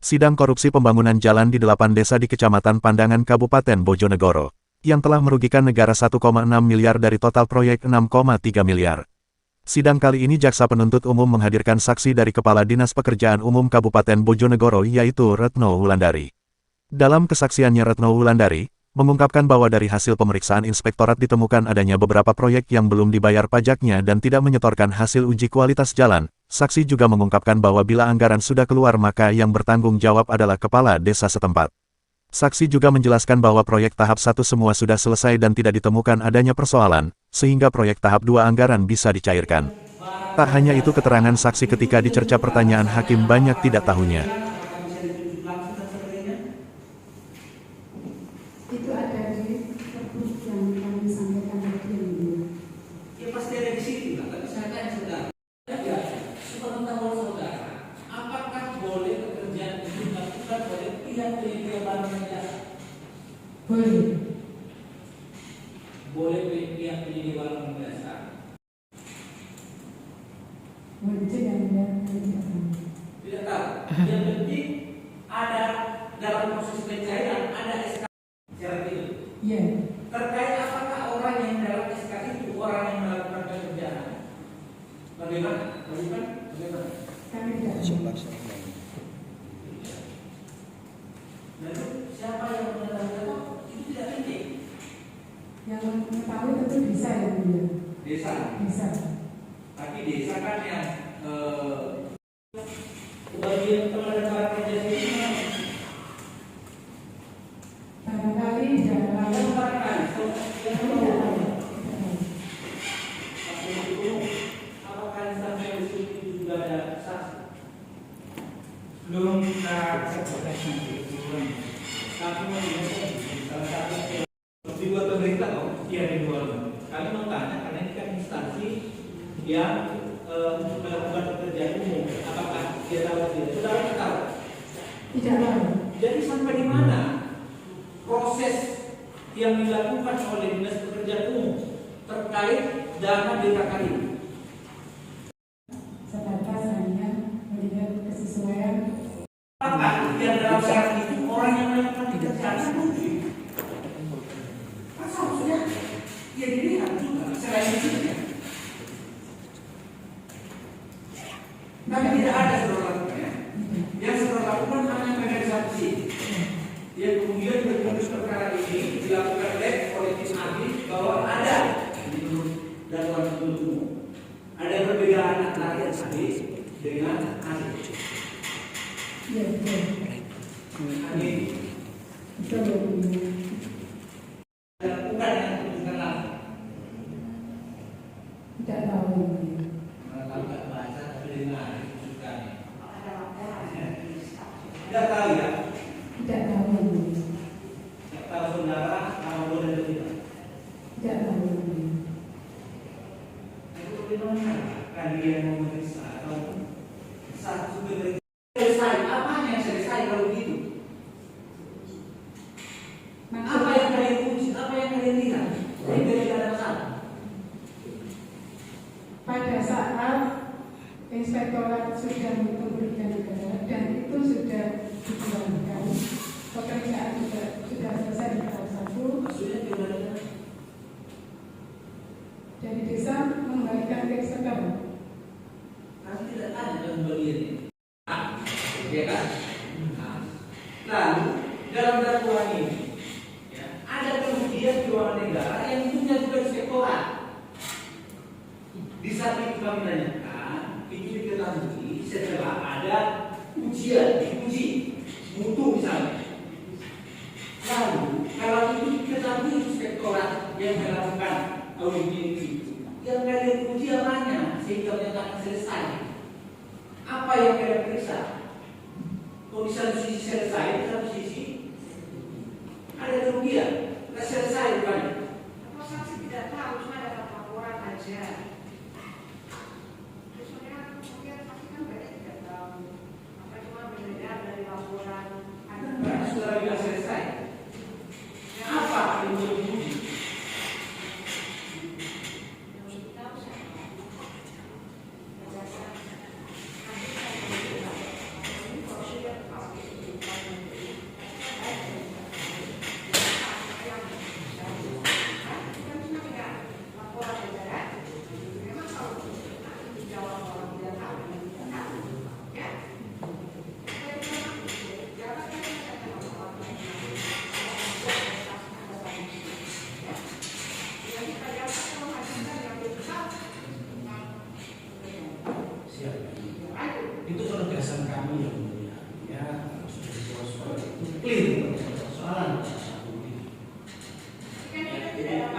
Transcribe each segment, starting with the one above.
Sidang korupsi pembangunan jalan di 8 desa di Kecamatan Pandangan Kabupaten Bojonegoro, yang telah merugikan negara 1,6 miliar dari total proyek 6,3 miliar. Sidang kali ini Jaksa Penuntut Umum menghadirkan saksi dari Kepala Dinas Pekerjaan Umum Kabupaten Bojonegoro yaitu Retno Wulandari. Dalam kesaksiannya Retno Wulandari, mengungkapkan bahwa dari hasil pemeriksaan inspektorat ditemukan adanya beberapa proyek yang belum dibayar pajaknya dan tidak menyetorkan hasil uji kualitas jalan. Saksi juga mengungkapkan bahwa bila anggaran sudah keluar maka yang bertanggung jawab adalah kepala desa setempat. Saksi juga menjelaskan bahwa proyek tahap 1 semua sudah selesai dan tidak ditemukan adanya persoalan, sehingga proyek tahap 2 anggaran bisa dicairkan. Tak hanya itu, keterangan saksi ketika dicerca pertanyaan hakim banyak tidak tahunya. Itu ada di perpus yang kami sampaikan tadi yang mulia. Ya pasti ada di situ, tapi saya tanya saudara. Ya, sepengetahuan saudara, apakah boleh pekerjaan itu dilakukan oleh pihak penyedia barang dan jasa? Boleh. Boleh pihak penyedia barang dan jasa. Wajib Anda tidak tahu. Tidak tahu. Yang penting ada dalam proses pencairan ada SK. Iya. Terkait apakah orang yang dalam SK itu orang yang melakukan pekerjaan? Bagaimana? Kami tidak tahu. Lalu siapa yang mengetahui itu tidak penting. Yang mengetahui tentu desa yang mulia. Desa. Desa. Tapi desa kan yang bagian pengadaan barang dan jasa itu mana? Barangkali tidak lalu. Barangkali yang apakah sampai di sini juga ada saksi? Belum kita sebutkan nanti. Tapi salah satu dibuat pemerintah kok? Iya, dibuat. Kami mau tanya karena ini kan instansi yang melakukan pekerjaan umum. Apakah dia tahu tidak? Saudara tahu? Tidak tahu. Jadi sampai di mana proses yang dilakukan oleh Dinas Pekerjaan Umum terkait dana DKK ini? Sebatas hanya melihat kesesuaian. Apakah yang dalam syarat itu orang yang melakukan pekerjaan umum? Masa sudah ya dilihat juga selain itu ya. Tapi tidak ada saudara lakukan. Yang saudara lakukan hanya mengeksekusi. Yang kemudian bermodus perkara ini dilakukan oleh tim ahli bahwa ada menurut dakwaan penuntut umum ada perbedaan antara yang ahli dengan ahli. Iya, betul. Ahli Betul, yang mulia. dilakukan dengan keputusan langsung. Tidak tahu yang mulia. Melakukan bahasa tapi dengan ahli keputusannya. Tidak tahu ya. Tidak tahu yang mulia. Kalau saudara kalau boleh atau tidak. Tidak tahu yang mulia. Itu bagaimana? Kan dia mau memeriksa atau satu pemeriksa selesai. Apanya yang selesai kalau begitu? Apa yang kalian uji? Apa yang kalian lihat? Sehingga tidak ada masalah. Pada saat inspektorat sudah menghitung kerugian negara dan itu sudah dijalankan, pekerjaan juga sudah selesai di tahap 1. Maksudnya gimana? Dari desa mengembalikan ke ekspektor. Kami tidak tanya dalam bagian ini. Ya kan? Lalu dalam dakwaan ini ya, ada kerugian keuangan negara yang punya juga inspektorat. Di saat itu kami tanyakan, itu diketahui setelah ada ujian, diuji mutu misalnya. Lalu kalau itu diketahui inspektorat yang melakukan audit itu, yang kalian uji apanya sehingga menyatakan selesai? Apa yang kalian periksa? Kalau di satu sisi selesai, di satu sisi ada kerugian, tidak selesai bukan? Apa saksi tidak tahu, cuma dapat laporan aja. Terusnya mungkin saksi kan banyak tidak tahu. Apa cuma mendengar dari laporan ada. Karena sudah bilang selesai. Apa yang mau diuji? Kita bisa jasa. Nanti saya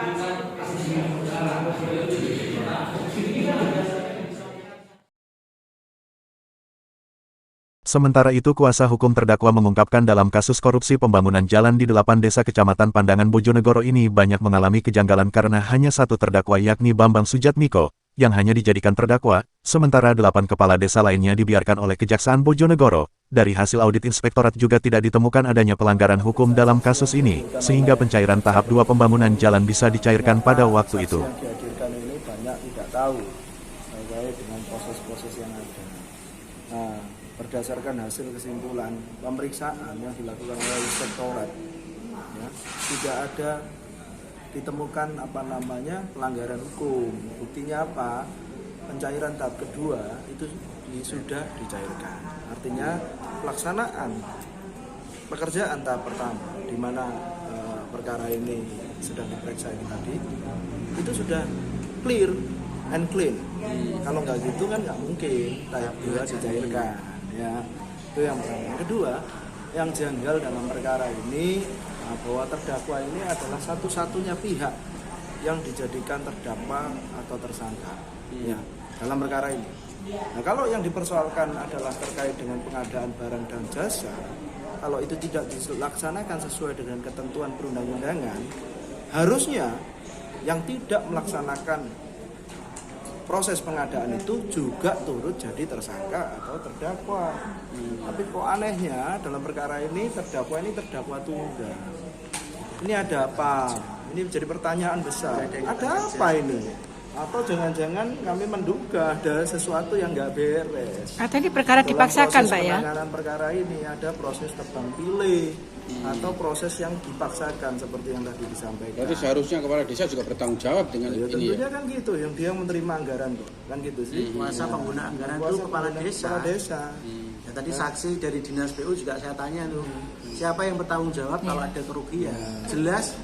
dengan asumsi saudara. Ini kan berdasarkan Sementara itu kuasa hukum terdakwa mengungkapkan dalam kasus korupsi pembangunan jalan di 8 desa Kecamatan Pandangan Bojonegoro ini banyak mengalami kejanggalan karena hanya satu terdakwa yakni Bambang Sujatmiko, yang hanya dijadikan terdakwa, sementara 8 kepala desa lainnya dibiarkan oleh Kejaksaan Bojonegoro. Dari hasil audit inspektorat juga tidak ditemukan adanya pelanggaran hukum dalam kasus ini, sehingga pencairan tahap 2 pembangunan jalan bisa dicairkan pada waktu itu. Yang dihadirkan ini banyak tidak tahu terkait dengan proses-proses yang ada. Nah, berdasarkan hasil kesimpulan pemeriksaan yang dilakukan oleh inspektorat, ya, tidak ada ditemukan pelanggaran hukum. Buktinya apa? Pencairan tahap kedua itu sudah dicairkan. Artinya pelaksanaan pekerjaan tahap pertama, di mana perkara ini sedang diperiksa ini tadi, itu sudah clear and clean. Kalau nggak gitu kan nggak mungkin tahap 2 dicairkan. Ya, itu yang pertama. Yang kedua, yang janggal dalam perkara ini bahwa terdakwa ini adalah satu-satunya pihak yang dijadikan terdakwa atau tersangka, ya, dalam perkara ini. Nah, kalau yang dipersoalkan adalah terkait dengan pengadaan barang dan jasa, kalau itu tidak dilaksanakan sesuai dengan ketentuan perundang-undangan, harusnya yang tidak melaksanakan proses pengadaan itu juga turut jadi tersangka atau terdakwa. Tapi kok anehnya dalam perkara ini terdakwa tunggal. Ini ada apa? Ini menjadi pertanyaan besar. Ada apa ini? Atau jangan-jangan kami menduga ada sesuatu yang nggak beres. Atau ini perkara dipaksakan, Pak ya? Penanganan perkara ini ada proses tebang pilih atau proses yang dipaksakan seperti yang tadi disampaikan. Berarti seharusnya kepala desa juga bertanggung jawab dengan Ya, ini tentunya ya? kan gitu, yang dia menerima anggaran tuh, kan gitu sih. Kuasa pengguna anggaran itu kepala desa. Ya, tadi saksi dari dinas PU juga saya tanya tuh, siapa yang bertanggung jawab kalau ada kerugian? Jelas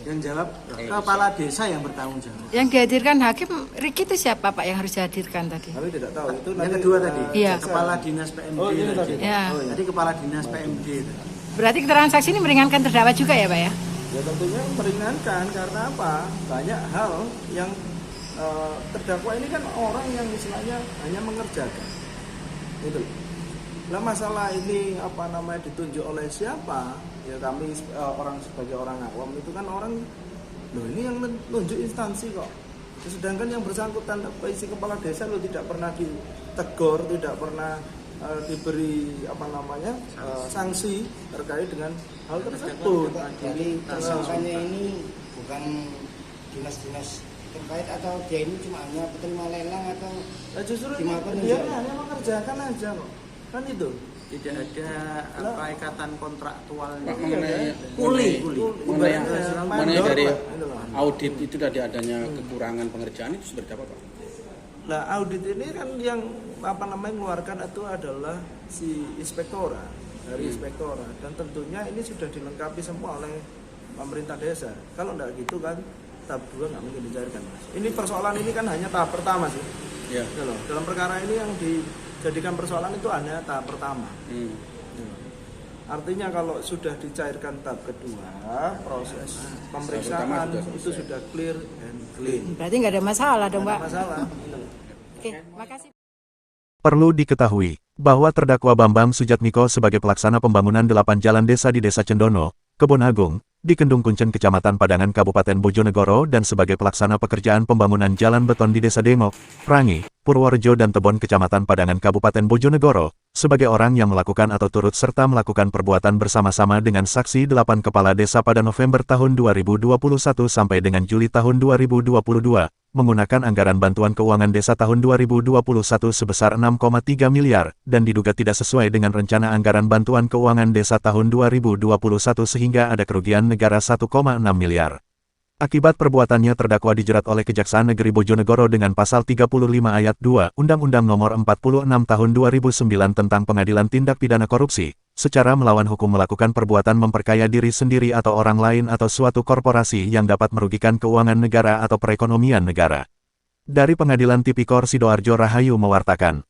yang jawab kepala desa yang bertanggung jawab. Yang dihadirkan hakim Riki itu siapa Pak yang harus dihadirkan tadi? Kami tidak tahu itu. Yang kedua tadi, Iya. kepala dinas PMD. Oh, ini tadi. Ya. Jadi kepala dinas PMD. Berarti keterangan saksi ini meringankan terdakwa juga ya Pak ya? Ya tentunya meringankan karena apa? Banyak hal yang terdakwa ini kan orang yang istilahnya hanya mengerjakan. Itu. Nah masalah ini ditunjuk oleh siapa? Ya kami orang sebagai orang awam itu kan orang, loh ini yang menunjuk instansi kok. Sedangkan yang bersangkutan isi kepala desa lo tidak pernah ditegur, tidak pernah diberi sanksi terkait dengan hal tersebut. Jadi tersangkanya ini bukan dinas-dinas terkait atau dia ini cuma hanya penerima lelang atau Justru dimakan dia hanya mengerjakan aja kok, kan itu. Tidak ada ikatan kontraktual. Pak, mengenai dari audit itu tadi adanya kekurangan pengerjaan itu seperti apa Pak? Nah audit ini kan yang mengeluarkan itu adalah si inspektorat dari inspektorat, dan tentunya ini sudah dilengkapi semua oleh pemerintah desa. Kalau enggak gitu kan tahap 2 nggak mungkin dicairkan. Ini persoalan ini kan hanya tahap pertama sih. Ya. Dalam perkara ini yang dijadikan persoalan itu hanya tahap pertama. Artinya kalau sudah dicairkan tahap kedua, proses pemeriksaan itu sudah clear and clean. Berarti nggak ada masalah dong Pak? Nggak ada masalah. Oke, makasih. Perlu diketahui bahwa terdakwa Bambang Sujatmiko sebagai pelaksana pembangunan 8 jalan desa di Desa Cendono, Kebon Agung, di Kendung Kuncen Kecamatan Padangan Kabupaten Bojonegoro dan sebagai pelaksana pekerjaan pembangunan jalan beton di Desa Dengok, Rangi, Purworejo dan Tebon Kecamatan Padangan Kabupaten Bojonegoro, sebagai orang yang melakukan atau turut serta melakukan perbuatan bersama-sama dengan saksi 8 kepala desa pada November tahun 2021 sampai dengan Juli tahun 2022, menggunakan anggaran bantuan keuangan desa tahun 2021 sebesar 6,3 miliar, dan diduga tidak sesuai dengan rencana anggaran bantuan keuangan desa tahun 2021 sehingga ada kerugian negara 1,6 miliar. Akibat perbuatannya terdakwa dijerat oleh Kejaksaan Negeri Bojonegoro dengan Pasal 35 Ayat 2 Undang-Undang Nomor 46 Tahun 2009 tentang Pengadilan Tindak Pidana Korupsi, secara melawan hukum melakukan perbuatan memperkaya diri sendiri atau orang lain atau suatu korporasi yang dapat merugikan keuangan negara atau perekonomian negara. Dari Pengadilan Tipikor Sidoarjo Rahayu mewartakan.